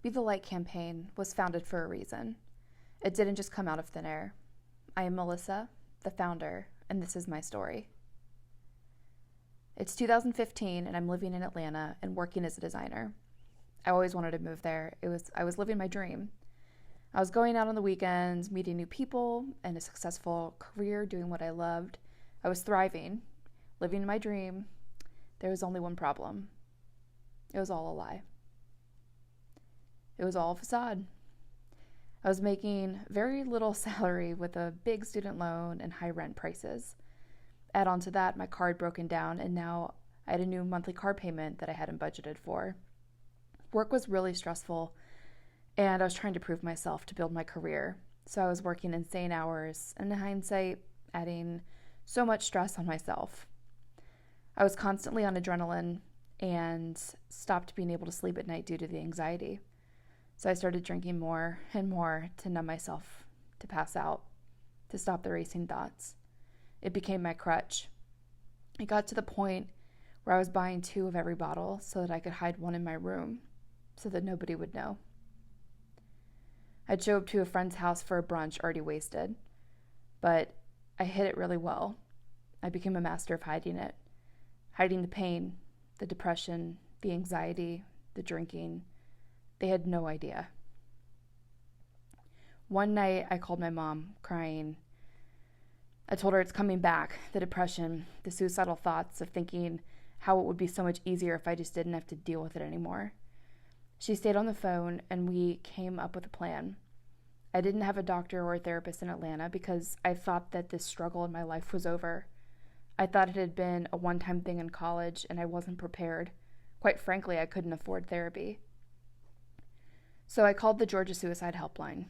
Be the Light campaign was founded for a reason. It didn't just come out of thin air. I am Melissa, the founder, and this is my story. It's 2015 and I'm living in Atlanta and working as a designer. I always wanted to move there. I was living my dream. I was going out on the weekends, meeting new people, and a successful career doing what I loved. I was thriving, living my dream. There was only one problem. It was all a lie. It was all a facade. I was making very little salary with a big student loan and high rent prices. Add on to that, my car had broken down, and now I had a new monthly car payment that I hadn't budgeted for. Work was really stressful, and I was trying to prove myself to build my career. So I was working insane hours, and in hindsight, adding so much stress on myself. I was constantly on adrenaline and stopped being able to sleep at night due to the anxiety. So I started drinking more and more to numb myself, to pass out, to stop the racing thoughts. It became my crutch. It got to the point where I was buying 2 of every bottle so that I could hide one in my room so that nobody would know. I'd show up to a friend's house for a brunch already wasted, but I hid it really well. I became a master of hiding it. Hiding the pain, the depression, the anxiety, the drinking. They had no idea. One night, I called my mom, crying. I told her it's coming back, the depression, the suicidal thoughts of thinking how it would be so much easier if I just didn't have to deal with it anymore. She stayed on the phone, and we came up with a plan. I didn't have a doctor or a therapist in Atlanta because I thought that this struggle in my life was over. I thought it had been a one-time thing in college, and I wasn't prepared. Quite frankly, I couldn't afford therapy. So I called the Georgia Suicide Helpline,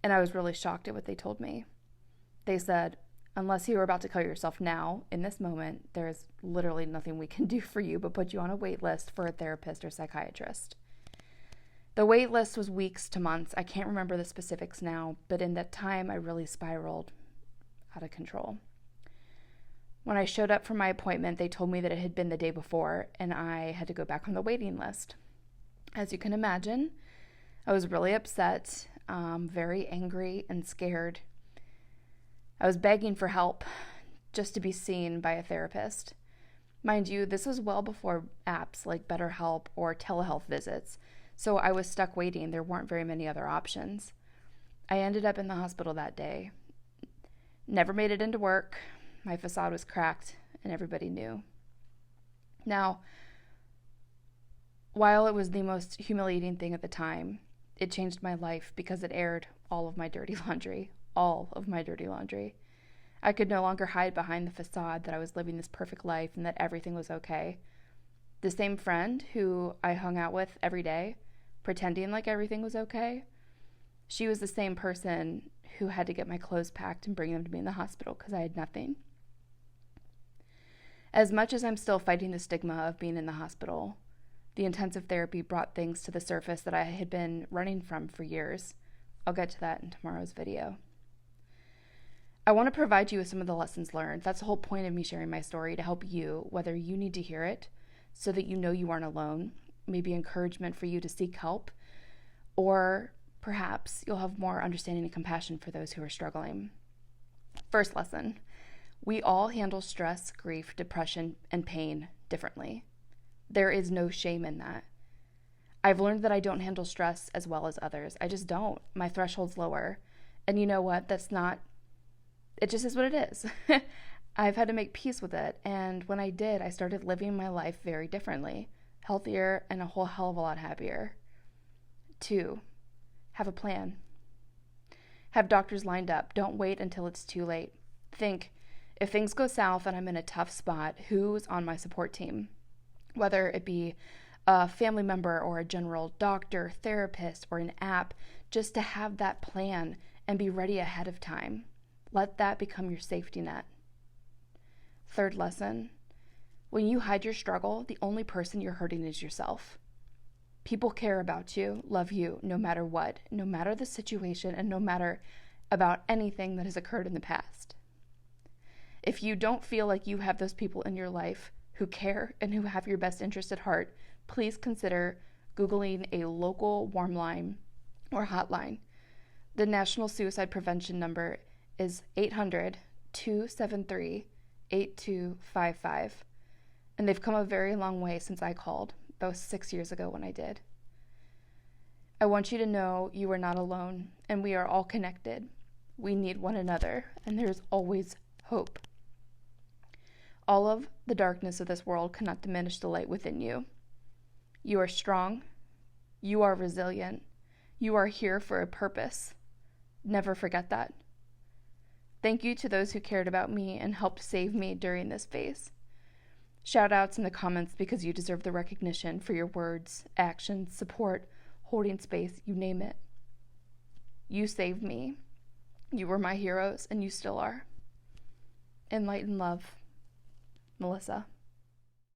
and I was really shocked at what they told me. They said, unless you are about to kill yourself now, in this moment, there is literally nothing we can do for you but put you on a wait list for a therapist or psychiatrist. The wait list was weeks to months. I can't remember the specifics now, but in that time, I really spiraled out of control. When I showed up for my appointment, they told me that it had been the day before, and I had to go back on the waiting list. As you can imagine, I was really upset, very angry and scared. I was begging for help just to be seen by a therapist. Mind you, this was well before apps like BetterHelp or telehealth visits, so I was stuck waiting. There weren't very many other options. I ended up in the hospital that day. Never made it into work. My facade was cracked, and everybody knew. Now, while it was the most humiliating thing at the time, it changed my life because it aired all of my dirty laundry. All of my dirty laundry. I could no longer hide behind the facade that I was living this perfect life and that everything was okay. The same friend who I hung out with every day, pretending like everything was okay, she was the same person who had to get my clothes packed and bring them to me in the hospital because I had nothing. As much as I'm still fighting the stigma of being in the hospital, the intensive therapy brought things to the surface that I had been running from for years. I'll get to that in tomorrow's video. I want to provide you with some of the lessons learned. That's the whole point of me sharing my story, to help you, whether you need to hear it so that you know you aren't alone, maybe encouragement for you to seek help, or perhaps you'll have more understanding and compassion for those who are struggling. First lesson, we all handle stress, grief, depression, and pain differently. There is no shame in that. I've learned that I don't handle stress as well as others. I just don't. My threshold's lower. And you know what? It just is what it is. I've had to make peace with it. And when I did, I started living my life very differently, healthier, and a whole hell of a lot happier. 2, have a plan. Have doctors lined up. Don't wait until it's too late. Think, if things go south and I'm in a tough spot, who's on my support team? Whether it be a family member or a general doctor, therapist, or an app, just to have that plan and be ready ahead of time. Let that become your safety net. Third lesson, when you hide your struggle, the only person you're hurting is yourself. People care about you, love you, no matter what, no matter the situation, and no matter about anything that has occurred in the past. If you don't feel like you have those people in your life who care and who have your best interest at heart, please consider Googling a local warm line or hotline. The National Suicide Prevention number is 800-273-8255. And they've come a very long way since I called. That was 6 years ago when I did. I want you to know you are not alone, and we are all connected. We need one another, and there's always hope. All of the darkness of this world cannot diminish the light within you. You are strong. You are resilient. You are here for a purpose. Never forget that. Thank you to those who cared about me and helped save me during this phase. Shout outs in the comments because you deserve the recognition for your words, actions, support, holding space, you name it. You saved me. You were my heroes, and you still are. In light and love, Melissa.